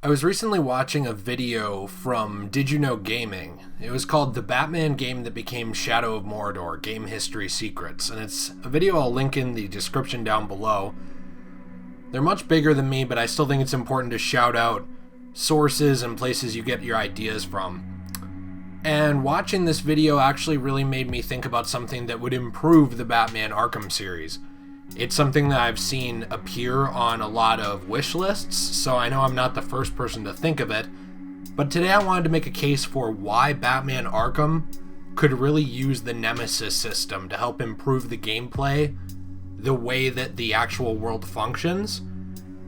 I was recently watching a video from Did You Know Gaming. It was called The Batman Game That Became Shadow of Mordor, Game History Secrets, and it's a video I'll link in the description down below. They're much bigger than me, but I still think it's important to shout out sources and places you get your ideas from. And watching this video actually really made me think about something that would improve the Batman Arkham series. It's something that I've seen appear on a lot of wish lists, so I know I'm not the first person to think of it, but today I wanted to make a case for why Batman Arkham could really use the Nemesis System to help improve the gameplay, the way that the actual world functions,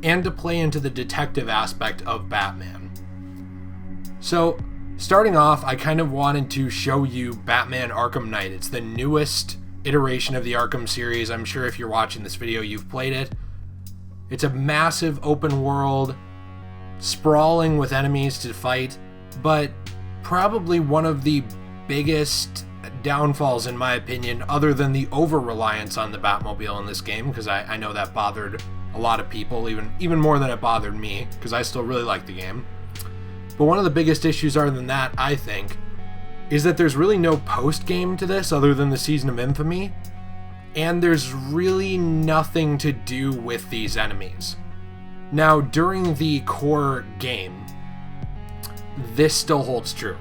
and to play into the detective aspect of Batman. So, starting off, I kind of wanted to show you Batman Arkham Knight. It's the newest iteration of the Arkham series. I'm sure if you're watching this video, you've played it. It's a massive open world, sprawling with enemies to fight, but probably one of the biggest downfalls, in my opinion, other than the over-reliance on the Batmobile in this game, because I know that bothered a lot of people, even more than it bothered me, because I still really like the game. But one of the biggest issues other than that, I think, is that there's really no post-game to this other than the Season of Infamy, and there's really nothing to do with these enemies. Now, during the core game, this still holds true.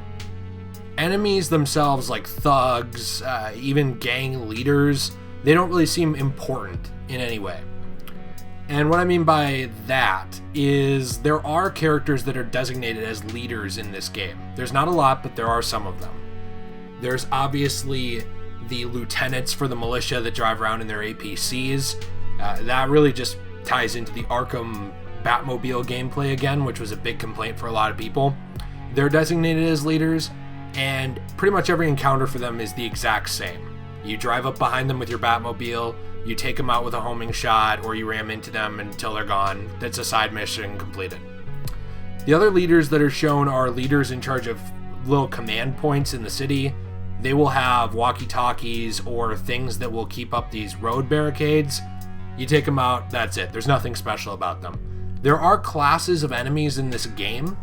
Enemies themselves, like thugs, even gang leaders, they don't really seem important in any way. And what I mean by that is there are characters that are designated as leaders in this game. There's not a lot, but there are some of them. There's obviously the lieutenants for the militia that drive around in their APCs. That really just ties into the Arkham Batmobile gameplay again, which was a big complaint for a lot of people. They're designated as leaders, and pretty much every encounter for them is the exact same. You drive up behind them with your Batmobile, you take them out with a homing shot, or you ram into them until they're gone. That's a side mission completed. The other leaders that are shown are leaders in charge of little command points in the city. They will have walkie-talkies or things that will keep up these road barricades. You take them out, that's it. There's nothing special about them. There are classes of enemies in this game,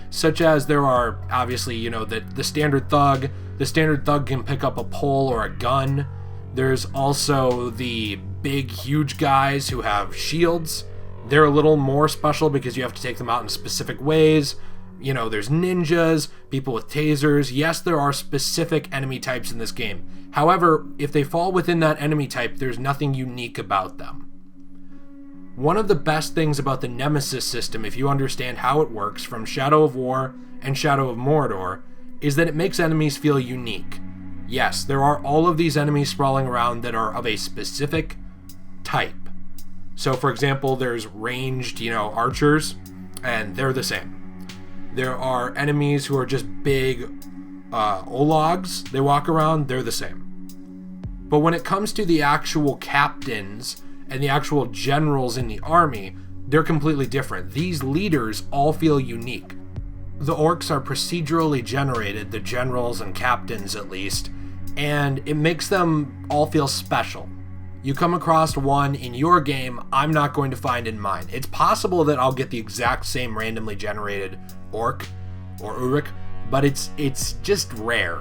such as there are, obviously, the standard thug. The standard thug can pick up a pole or a gun. There's also the big, huge guys who have shields. They're a little more special because you have to take them out in specific ways. There's ninjas, people with tasers. Yes, there are specific enemy types in this game. However, if they fall within that enemy type, there's nothing unique about them. One of the best things about the Nemesis system, if you understand how it works from Shadow of War and Shadow of Mordor, is that it makes enemies feel unique. Yes, there are all of these enemies sprawling around that are of a specific type. So, for example, there's ranged, archers, and they're the same. There are enemies who are just big Ologs. They walk around, they're the same. But when it comes to the actual captains and the actual generals in the army, they're completely different. These leaders all feel unique. The orcs are procedurally generated, the generals and captains at least, and it makes them all feel special. You come across one in your game, I'm not going to find in mine. It's possible that I'll get the exact same randomly generated orc or Uruk, but it's just rare.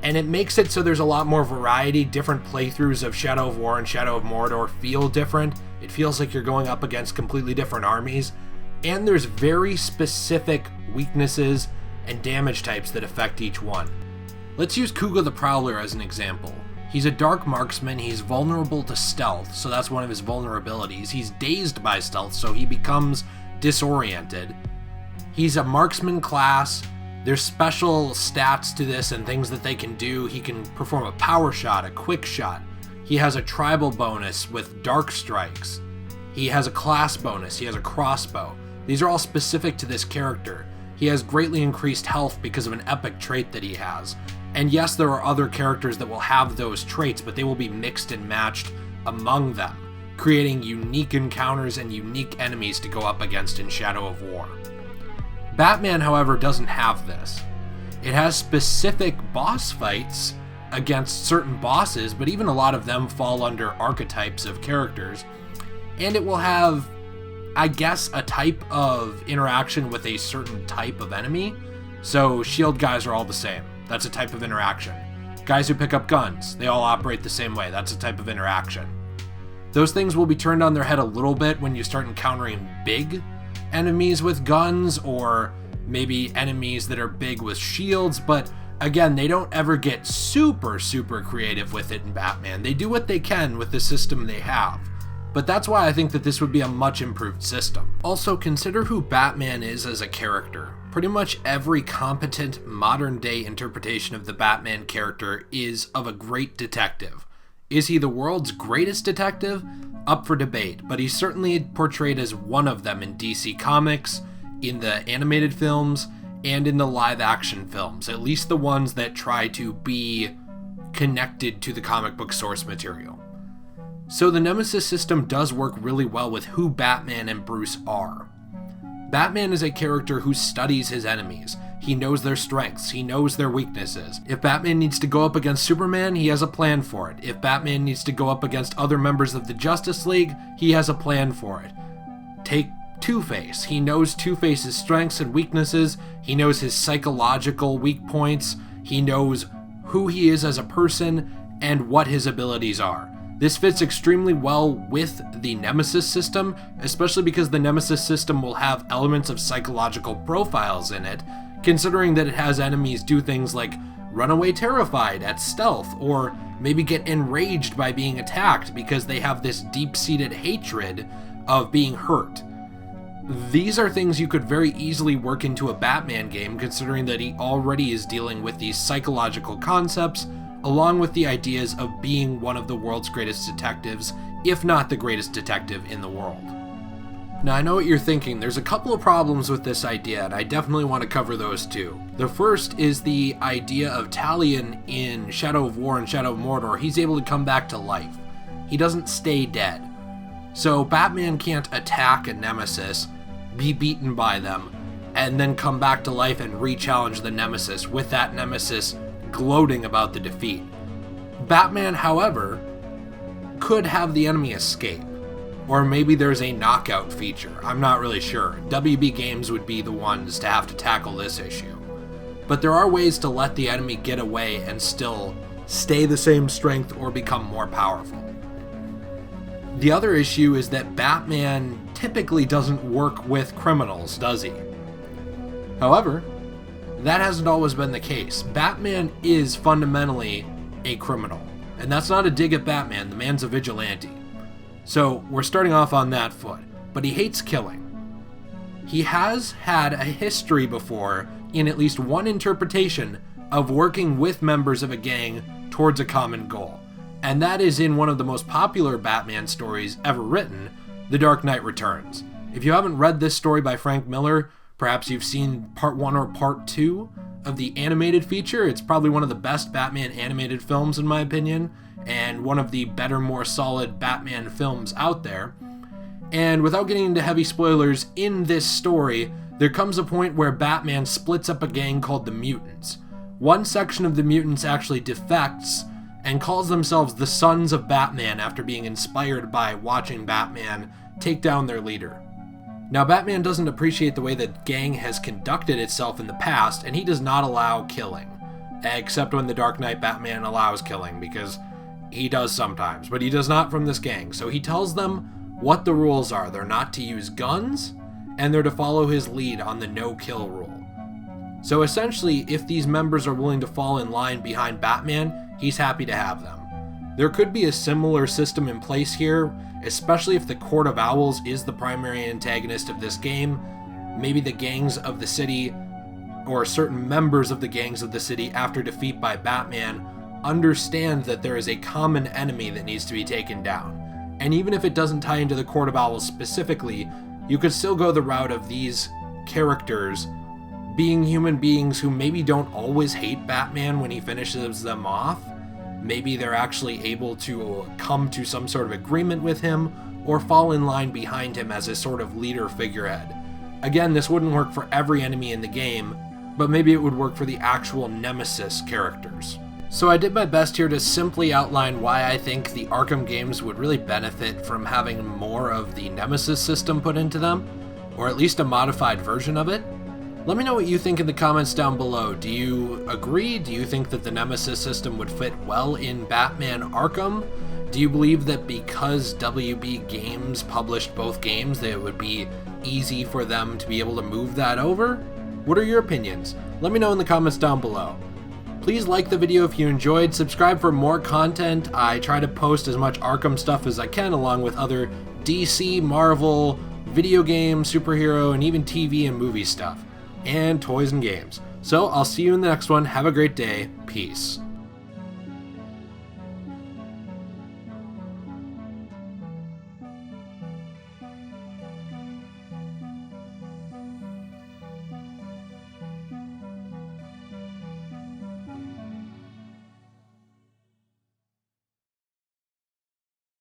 And it makes it so there's a lot more variety. Different playthroughs of Shadow of War and Shadow of Mordor feel different. It feels like you're going up against completely different armies. And there's very specific weaknesses and damage types that affect each one. Let's use Kuga the Prowler as an example. He's a dark marksman, he's vulnerable to stealth, so that's one of his vulnerabilities. He's dazed by stealth, so he becomes disoriented. He's a marksman class. There's special stats to this and things that they can do. He can perform a power shot, a quick shot. He has a tribal bonus with dark strikes. He has a class bonus, he has a crossbow. These are all specific to this character. He has greatly increased health because of an epic trait that he has. And yes, there are other characters that will have those traits, but they will be mixed and matched among them, creating unique encounters and unique enemies to go up against in Shadow of War. Batman, however, doesn't have this. It has specific boss fights against certain bosses, but even a lot of them fall under archetypes of characters, and it will have I guess, a type of interaction with a certain type of enemy. So shield guys are all the same. That's a type of interaction. Guys who pick up guns, they all operate the same way. That's a type of interaction. Those things will be turned on their head a little bit when you start encountering big enemies with guns, or maybe enemies that are big with shields, but again, they don't ever get super creative with it in Batman. They do what they can with the system they have. But that's why I think that this would be a much improved system. Also, consider who Batman is as a character. Pretty much every competent modern day interpretation of the Batman character is of a great detective. Is he the world's greatest detective? Up for debate, but he's certainly portrayed as one of them in DC Comics, in the animated films, and in the live action films, at least the ones that try to be connected to the comic book source material. So the Nemesis system does work really well with who Batman and Bruce are. Batman is a character who studies his enemies. He knows their strengths, he knows their weaknesses. If Batman needs to go up against Superman, he has a plan for it. If Batman needs to go up against other members of the Justice League, he has a plan for it. Take Two-Face. He knows Two-Face's strengths and weaknesses, he knows his psychological weak points, he knows who he is as a person, and what his abilities are. This fits extremely well with the Nemesis system, especially because the Nemesis system will have elements of psychological profiles in it, considering that it has enemies do things like run away terrified at stealth, or maybe get enraged by being attacked because they have this deep-seated hatred of being hurt. These are things you could very easily work into a Batman game, considering that he already is dealing with these psychological concepts, along with the ideas of being one of the world's greatest detectives, if not the greatest detective in the world. Now, I know what you're thinking. There's a couple of problems with this idea, and I definitely want to cover those too. The first is the idea of Talion in Shadow of War and Shadow of Mordor. He's able to come back to life. He doesn't stay dead. So Batman can't attack a Nemesis, be beaten by them, and then come back to life and re-challenge the Nemesis, with that Nemesis gloating about the defeat. Batman, however, could have the enemy escape. Or maybe there's a knockout feature. I'm not really sure. WB Games would be the ones to have to tackle this issue. But there are ways to let the enemy get away and still stay the same strength or become more powerful. The other issue is that Batman typically doesn't work with criminals, does he? However, that hasn't always been the case. Batman is fundamentally a criminal. And that's not a dig at Batman, the man's a vigilante. So we're starting off on that foot. But he hates killing. He has had a history before, in at least one interpretation, of working with members of a gang towards a common goal. And that is in one of the most popular Batman stories ever written, The Dark Knight Returns. If you haven't read this story by Frank Miller, perhaps you've seen part 1 or part 2 of the animated feature. It's probably one of the best Batman animated films in my opinion, and one of the better, more solid Batman films out there. And without getting into heavy spoilers, in this story, there comes a point where Batman splits up a gang called the Mutants. One section of the Mutants actually defects and calls themselves the Sons of Batman after being inspired by watching Batman take down their leader. Now, Batman doesn't appreciate the way the gang has conducted itself in the past, and he does not allow killing. Except when the Dark Knight Batman allows killing, because he does sometimes, but he does not from this gang. So he tells them what the rules are. They're not to use guns, and they're to follow his lead on the no-kill rule. So essentially, if these members are willing to fall in line behind Batman, he's happy to have them. There could be a similar system in place here, especially if the Court of Owls is the primary antagonist of this game. Maybe the gangs of the city, or certain members of the gangs of the city after defeat by Batman, understand that there is a common enemy that needs to be taken down. And even if it doesn't tie into the Court of Owls specifically, you could still go the route of these characters being human beings who maybe don't always hate Batman when he finishes them off. Maybe they're actually able to come to some sort of agreement with him, or fall in line behind him as a sort of leader figurehead. Again, this wouldn't work for every enemy in the game, but maybe it would work for the actual Nemesis characters. So I did my best here to simply outline why I think the Arkham games would really benefit from having more of the Nemesis system put into them, or at least a modified version of it. Let me know what you think in the comments down below. Do you agree? Do you think that the Nemesis system would fit well in Batman Arkham? Do you believe that because WB Games published both games that it would be easy for them to be able to move that over? What are your opinions? Let me know in the comments down below. Please like the video if you enjoyed, subscribe for more content. I try to post as much Arkham stuff as I can along with other DC, Marvel, video game, superhero, and even TV and movie stuff, and toys and games. So I'll see you in the next one. Have a great day. Peace.